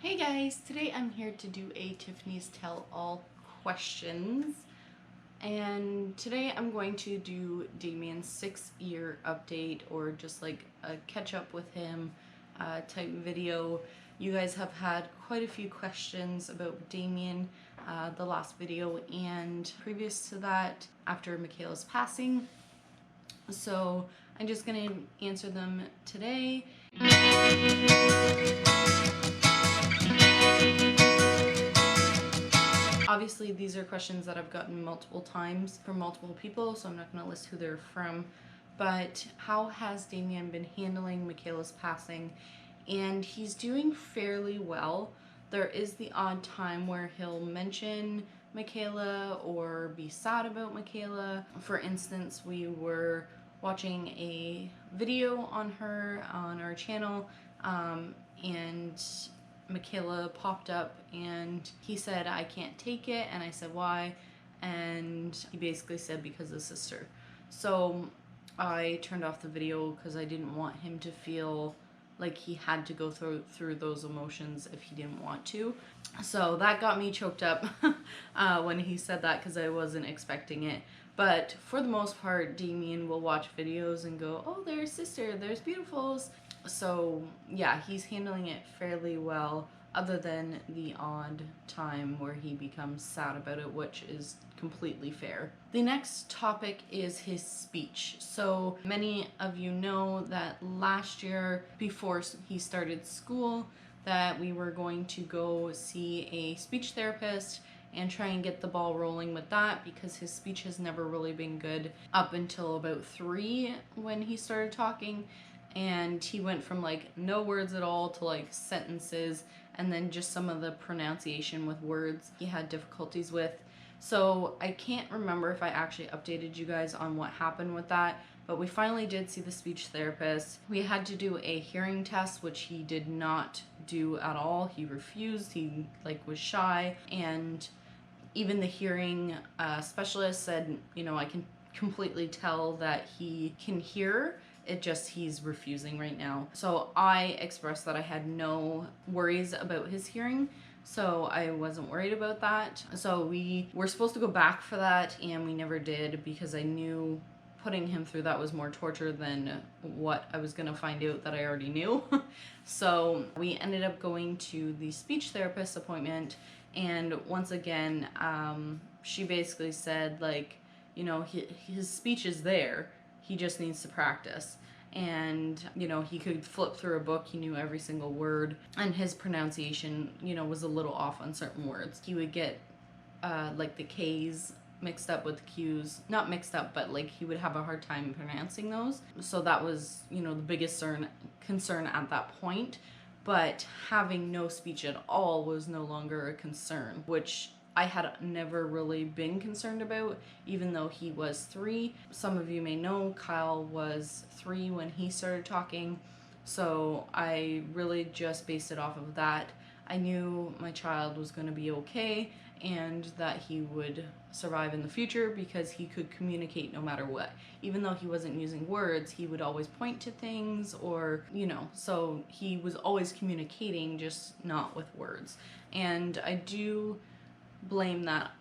Hey guys, today I'm here to do a Tiffany's Tell All questions, and today I'm going to do Damien's 6-year update, or just like a catch up with him type video. You guys have had quite a few questions about Damien, the last video and previous to that after Michaela's passing, so I'm just gonna answer them today. Obviously, these are questions that I've gotten multiple times from multiple people, so I'm not going to list who they're from. But how has Damien been handling Michaela's passing? And he's doing fairly well. There is the odd time where he'll mention Michaela or be sad about Michaela. For instance, we were watching a video on her on our channel, and Michaela popped up and he said, "I can't take it," and I said, "Why?" And he basically said, "Because of sister." So I turned off the video because I didn't want him to feel like he had to go through those emotions if he didn't want to. So that got me choked up when he said that, because I wasn't expecting it. But for the most part, Damien will watch videos and go, "Oh, there's sister, there's beautifuls." So yeah, he's handling it fairly well, other than the odd time where he becomes sad about it, which is completely fair. The next topic is his speech. So many of you know that last year, before he started school, that we were going to go see a speech therapist and try and get the ball rolling with that, because his speech has never really been good up until about 3 when he started talking. And he went from like no words at all to like sentences, and then just some of the pronunciation with words he had difficulties with. So I can't remember if I actually updated you guys on what happened with that, but we finally did see the speech therapist. We had to do a hearing test, which he did not do at all. He refused. He like was shy, and even the hearing specialist said, you know, I can completely tell that he can hear. It just, he's refusing right now. So I expressed that I had no worries about his hearing, so I wasn't worried about that. So we were supposed to go back for that, and we never did, because I knew putting him through that was more torture than what I was gonna find out that I already knew. So we ended up going to the speech therapist appointment, and once again, she basically said, like, you know, his speech is there, he just needs to practice. And, you know, he could flip through a book, he knew every single word, and his pronunciation, you know, was a little off on certain words. He would get like the K's mixed up with the Q's. Not mixed up, but like he would have a hard time pronouncing those. So that was, you know, the biggest concern at that point. But having no speech at all was no longer a concern, which I had never really been concerned about, even though he was 3. Some of you may know Kyle was 3 when he started talking, so I really just based it off of that. I knew my child was going to be okay, and that he would survive in the future because he could communicate no matter what. Even though he wasn't using words, he would always point to things, or, you know, so he was always communicating, just not with words. And I do blame that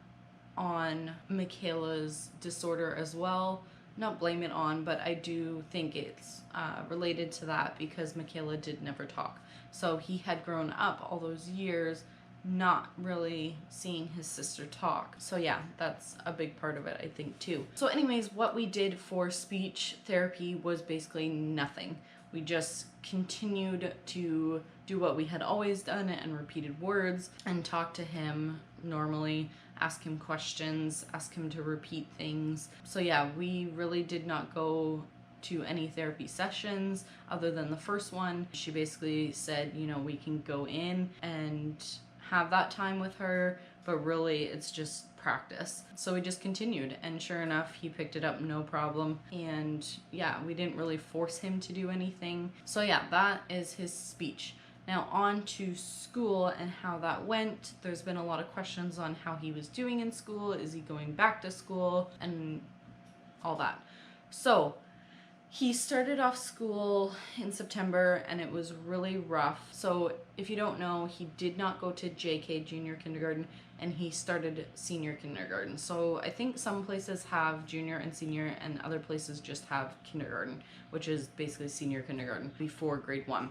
on Michaela's disorder as well. Not blame it on, but I do think it's related to that, because Michaela did never talk. So he had grown up all those years not really seeing his sister talk. So yeah, that's a big part of it, I think, too. So anyways, what we did for speech therapy was basically nothing. We just continued to do what we had always done and repeated words and talk to him normally, ask him questions, ask him to repeat things. So yeah, we really did not go to any therapy sessions other than the first one. She basically said, you know, we can go in and have that time with her, but really it's just practice. So we just continued, and sure enough, he picked it up no problem. And yeah, we didn't really force him to do anything. So yeah, that is his speech. Now on to school and how that went. There's been a lot of questions on how he was doing in school. Is he going back to school and all that? So He started off school in September and it was really rough. So if you don't know, he did not go to JK junior kindergarten and he started senior kindergarten. So I think some places have junior and senior and other places just have kindergarten, which is basically senior kindergarten before grade 1.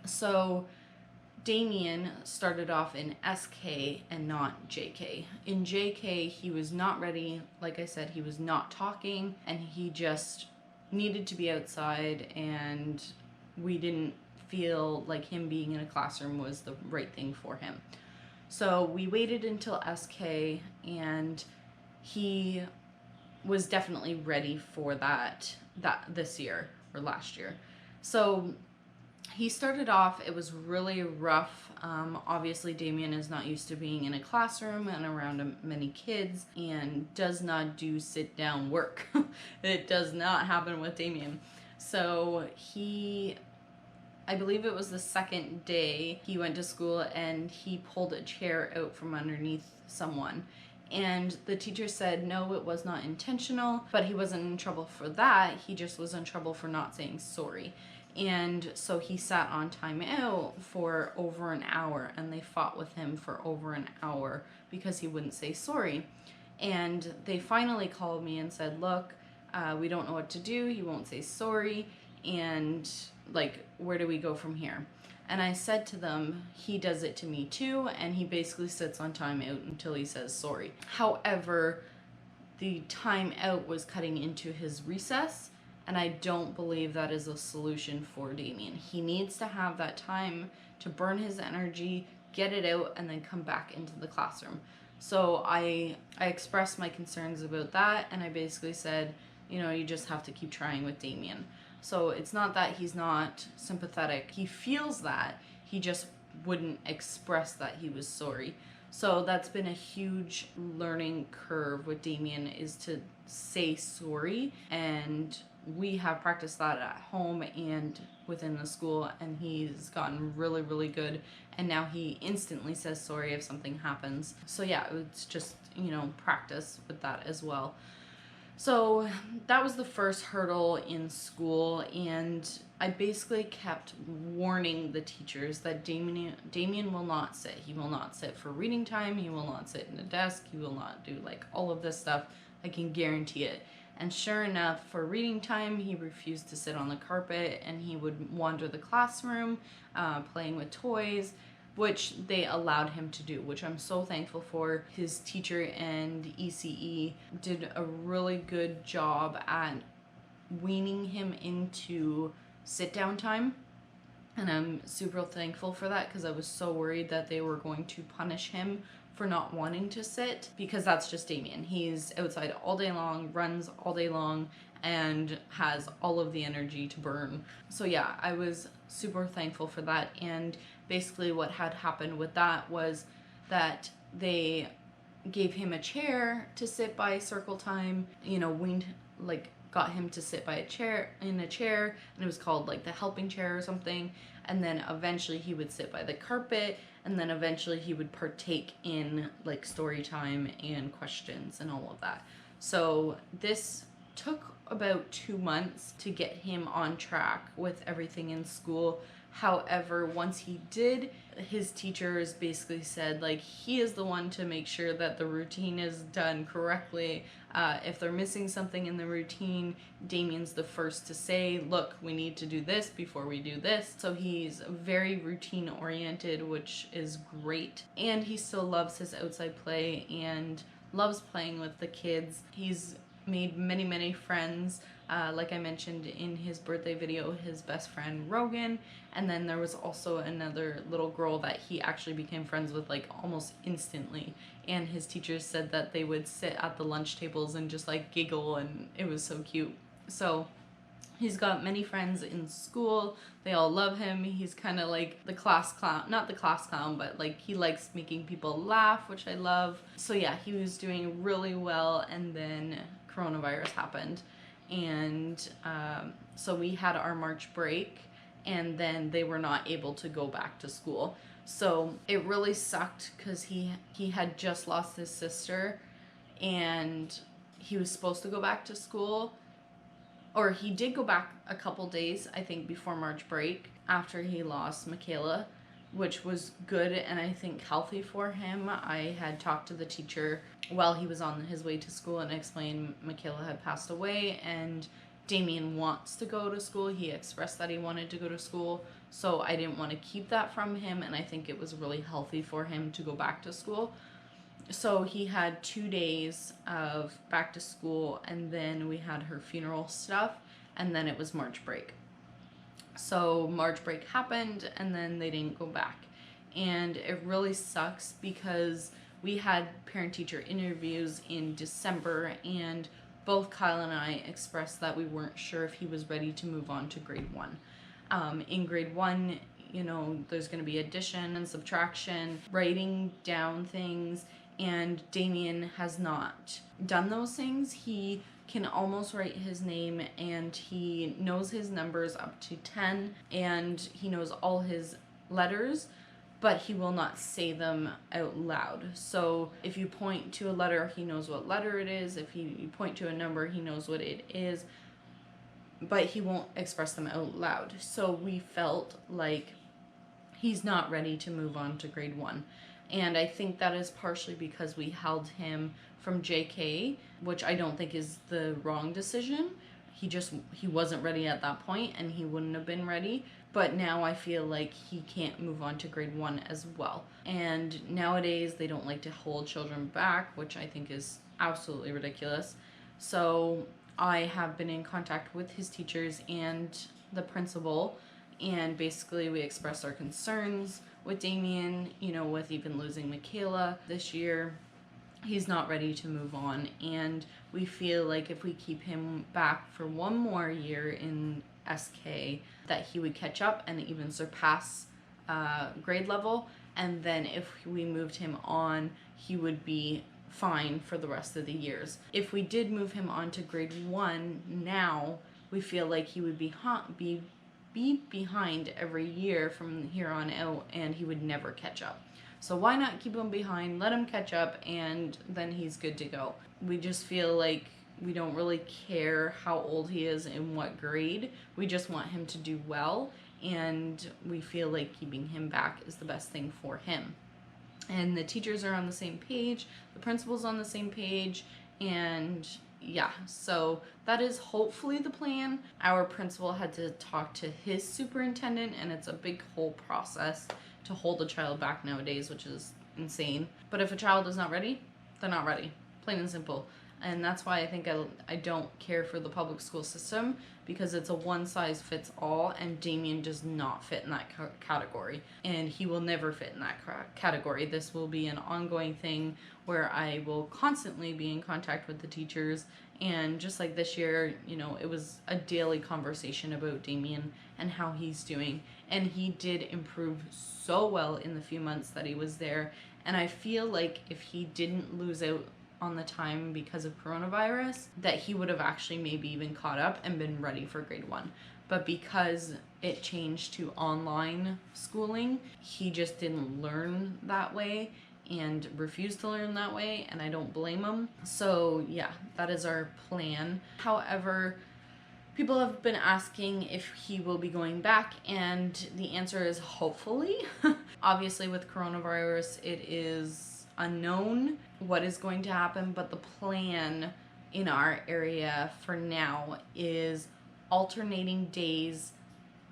So Damien started off in SK and not JK. In JK, he was not ready. Like I said, he was not talking and he just needed to be outside, and we didn't feel like him being in a classroom was the right thing for him. So we waited until SK, and he was definitely ready for that this year or last year. So he started off, it was really rough. Obviously, Damien is not used to being in a classroom and around many kids and does not do sit down work. It does not happen with Damien. So I believe it was the second day he went to school and he pulled a chair out from underneath someone. And the teacher said, no, it was not intentional, but he wasn't in trouble for that. He just was in trouble for not saying sorry. And so he sat on timeout for over an hour, and they fought with him for over an hour because he wouldn't say sorry. And they finally called me and said, look, we don't know what to do. He won't say sorry. And like, where do we go from here? And I said to them, he does it to me too, and he basically sits on timeout until he says sorry. However, the timeout was cutting into his recess, and I don't believe that is a solution for Damien. He needs to have that time to burn his energy, get it out, and then come back into the classroom. So I expressed my concerns about that, and I basically said, you know, you just have to keep trying with Damien. So it's not that he's not sympathetic. He feels that. He just wouldn't express that he was sorry. So that's been a huge learning curve with Damien, is to say sorry. And we have practiced that at home and within the school, and he's gotten really, really good. And now he instantly says sorry if something happens. So yeah, it's just, you know, practice with that as well. So that was the first hurdle in school, and I basically kept warning the teachers that Damien will not sit. He will not sit for reading time. He will not sit in a desk. He will not do like all of this stuff. I can guarantee it. And sure enough, for reading time, he refused to sit on the carpet, and he would wander the classroom, playing with toys, which they allowed him to do, which I'm so thankful for. His teacher and ECE did a really good job at weaning him into sit down time. And I'm super thankful for that, because I was so worried that they were going to punish him for not wanting to sit, because that's just Damien. He's outside all day long, runs all day long, and has all of the energy to burn. So yeah, I was super thankful for that. And basically what had happened with that was that they gave him a chair to sit by circle time, you know, got him to sit by a chair, and it was called like the helping chair or something. And then eventually he would sit by the carpet, and then eventually he would partake in like story time and questions and all of that. So this took about 2 months to get him on track with everything in school. However, once he did, his teachers basically said, like, he is the one to make sure that the routine is done correctly. If they're missing something in the routine, Damien's the first to say, look, we need to do this before we do this. So he's very routine oriented, which is great. And he still loves his outside play and loves playing with the kids. He's made many, many friends. Like I mentioned in his birthday video, his best friend Rogan, and then there was also another little girl that he actually became friends with like almost instantly, and his teachers said that they would sit at the lunch tables and just like giggle, and it was so cute. So he's got many friends in school. They all love him. He's kind of like the class clown, not the class clown, but like he likes making people laugh, which I love. So yeah, he was doing really well, and then coronavirus happened. And so we had our March break, and then they were not able to go back to school. So it really sucked, because he had just lost his sister, and he was supposed to go back to school, or he did go back a couple days, I think, before March break after he lost Michaela, which was good and I think healthy for him. I had talked to the teacher while he was on his way to school and explained Michaela had passed away and Damien wants to go to school. He expressed that he wanted to go to school, so I didn't want to keep that from him, and I think it was really healthy for him to go back to school. So he had 2 days of back to school, and then we had her funeral stuff, and then it was March break. So March break happened, and then they didn't go back. And it really sucks because we had parent-teacher interviews in December, and both Kyle and I expressed that we weren't sure if he was ready to move on to grade 1. In grade 1, you know, there's going to be addition and subtraction, writing down things, and Damien has not done those things. He can almost write his name, and he knows his numbers up to 10, and he knows all his letters, but he will not say them out loud. So if you point to a letter, he knows what letter it is. If you point to a number, he knows what it is, but he won't express them out loud. So we felt like he's not ready to move on to grade 1. And I think that is partially because we held him from JK, which I don't think is the wrong decision. He wasn't ready at that point, and he wouldn't have been ready. But now I feel like he can't move on to grade 1 as well. And nowadays they don't like to hold children back, which I think is absolutely ridiculous. So I have been in contact with his teachers and the principal, and basically we expressed our concerns with Damien, you know, with even losing Michaela this year. He's not ready to move on, and we feel like if we keep him back for one more year in SK, that he would catch up and even surpass grade level, and then if we moved him on, he would be fine for the rest of the years. If we did move him on to grade 1 now, we feel like he would be behind every year from here on out, and he would never catch up. So why not keep him behind, let him catch up, and then he's good to go. We just feel like we don't really care how old he is and what grade. We just want him to do well, and we feel like keeping him back is the best thing for him. And the teachers are on the same page, the principal's on the same page, and yeah, so that is hopefully the plan. Our principal had to talk to his superintendent, and it's a big whole process to hold a child back nowadays, which is insane. But if a child is not ready, they're not ready, plain and simple. And that's why I think I don't care for the public school system, because it's a one-size-fits-all, and Damien does not fit in that category, and he will never fit in that category. This will be an ongoing thing where I will constantly be in contact with the teachers, and just like this year, you know, it was a daily conversation about Damien and how he's doing, and he did improve so well in the few months that he was there, and I feel like if he didn't lose out on the time because of coronavirus, that he would have actually maybe even caught up and been ready for grade 1. But because it changed to online schooling, he just didn't learn that way and refused to learn that way, and I don't blame him. So yeah, that is our plan. However, people have been asking if he will be going back, and the answer is hopefully. Obviously with coronavirus, it is unknown what is going to happen, but the plan in our area for now is alternating days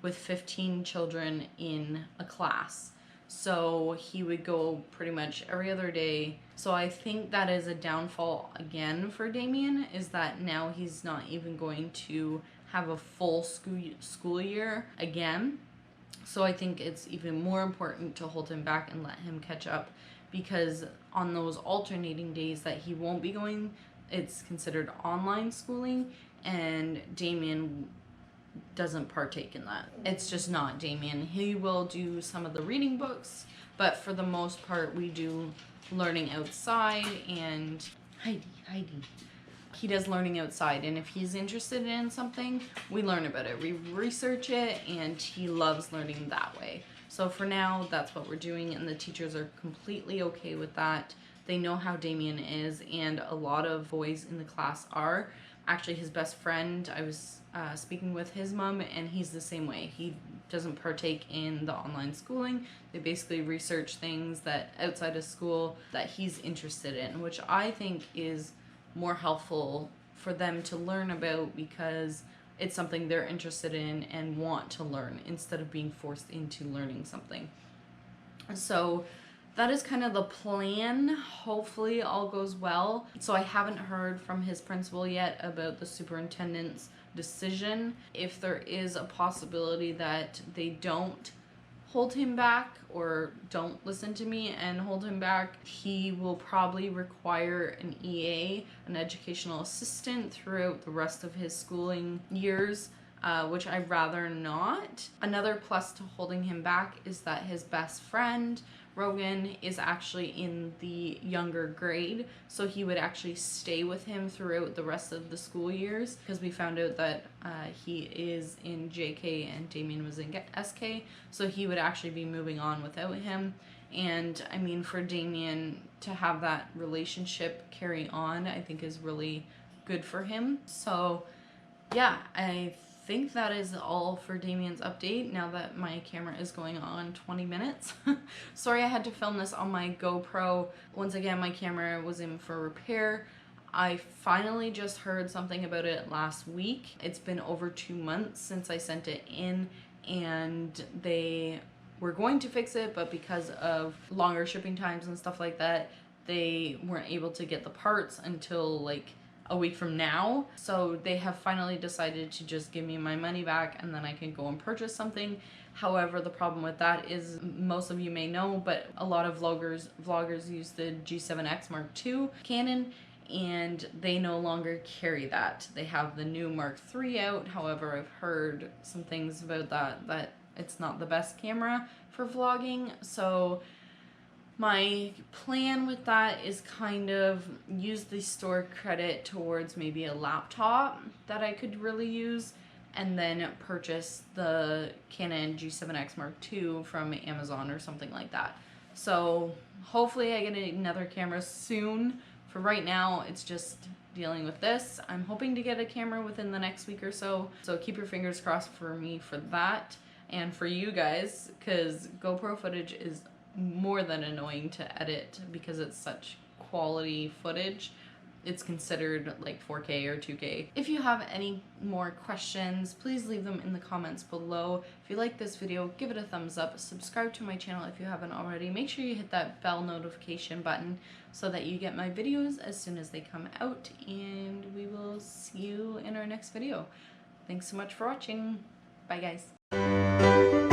with 15 children in a class. So he would go pretty much every other day. So I think that is a downfall again for Damien, is that now he's not even going to have a full school year again. So I think it's even more important to hold him back and let him catch up, because on those alternating days that he won't be going, it's considered online schooling, and Damien doesn't partake in that. It's just not Damien. He will do some of the reading books, but for the most part we do learning outside, and Heidi. He does learning outside, and if he's interested in something, we learn about it, we research it, and he loves learning that way. So for now, that's what we're doing, and the teachers are completely okay with that. They know how Damien is, and a lot of boys in the class are. actually his best friend. I was speaking with his mom, and he's the same way. He doesn't partake in the online schooling. They basically research things that outside of school that he's interested in, which I think is more helpful for them to learn about, because it's something they're interested in and want to learn instead of being forced into learning something. So that is kind of the plan. Hopefully all goes well. So I haven't heard from his principal yet about the superintendent's decision. If there is a possibility that they don't hold him back or don't listen to me and hold him back, he will probably require an EA, an educational assistant, throughout the rest of his schooling years, which I'd rather not. Another plus to holding him back is that his best friend, Rogan, is actually in the younger grade, so he would actually stay with him throughout the rest of the school years, because we found out that he is in JK and Damien was in SK, so he would actually be moving on without him. And I mean, for Damien to have that relationship carry on, I think is really good for him. So yeah, I think that is all for Damien's update, now that my camera is going on 20 minutes. Sorry I had to film this on my GoPro. Once again, my camera was in for repair. I finally just heard something about it last week. It's been over 2 months since I sent it in, and they were going to fix it, but because of longer shipping times and stuff like that, they weren't able to get the parts until like a week from now. So they have finally decided to just give me my money back, and then I can go and purchase something. However, the problem with that is, most of you may know, but a lot of vloggers use the G7X Mark II Canon, and they no longer carry that. They have the new Mark III out. However, I've heard some things about that it's not the best camera for vlogging. So my plan with that is kind of use the store credit towards maybe a laptop that I could really use, and then purchase the Canon G7X Mark II from Amazon or something like that. So hopefully I get another camera soon. For right now, it's just dealing with this. I'm hoping to get a camera within the next week or so. So keep your fingers crossed for me for that, and for you guys, because GoPro footage is more than annoying to edit because it's such quality footage. It's considered like 4K or 2K. If you have any more questions, please leave them in the comments below. If you like this video, give it a thumbs up. Subscribe to my channel if you haven't already. Make sure you hit that bell notification button so that you get my videos as soon as they come out, and we will see you in our next video. Thanks so much for watching. Bye guys.